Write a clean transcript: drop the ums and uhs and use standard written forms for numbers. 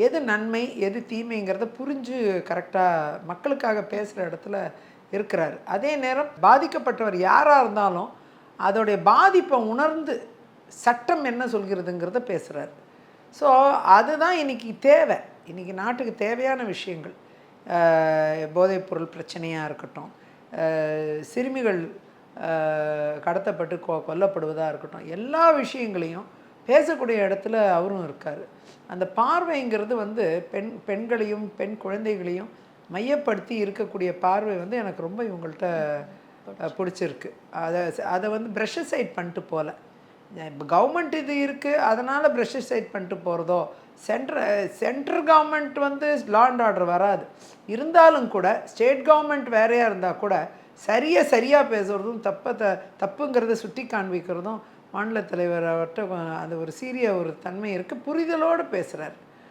எது நன்மை எது தீமைங்கிறத புரிஞ்சு கரெக்டாக மக்களுக்காக பேசுகிற இடத்துல இருக்கிறார். அதே நேரம் பாதிக்கப்பட்டவர் யாராக இருந்தாலும் அதோடைய பாதிப்பை உணர்ந்து சட்டம் என்ன சொல்கிறதுங்கிறத பேசுகிறார். ஸோ அதுதான் இன்றைக்கி தேவை. இன்றைக்கி நாட்டுக்கு தேவையான விஷயங்கள். போதைப்பொருள் பிரச்சனையாக இருக்கட்டும், சிறுமிகள் கடத்தப்பட்டு கொல்லப்படுவதாக இருக்கட்டும், எல்லா விஷயங்களையும் பேசக்கூடிய இடத்துல அவரும் இருக்கார். அந்த பார்வைங்கிறது பெண்களையும் பெண் குழந்தைகளையும் மையப்படுத்தி இருக்கக்கூடிய பார்வை எனக்கு ரொம்ப இவங்கள்ட்ட பிடிச்சிருக்கு. அதை ப்ரெஷசைட் பண்ணிட்டு போகல. இப்போ கவர்மெண்ட் இது இருக்குது அதனால் ப்ரெஷசைட் பண்ணிட்டு போகிறதோ, central government law and order வராது. இருந்தாலும் கூட ஸ்டேட் கவர்மெண்ட் வேறையாக இருந்தால் கூட சரியாக பேசுகிறதும் தப்புங்கிறத சுட்டி காண்பிக்கிறதும் மாநில தலைவர் அவர்கிட்ட அந்த ஒரு சீரிய ஒரு தன்மை இருக்குது. புரிதலோடு பேசுகிறார்.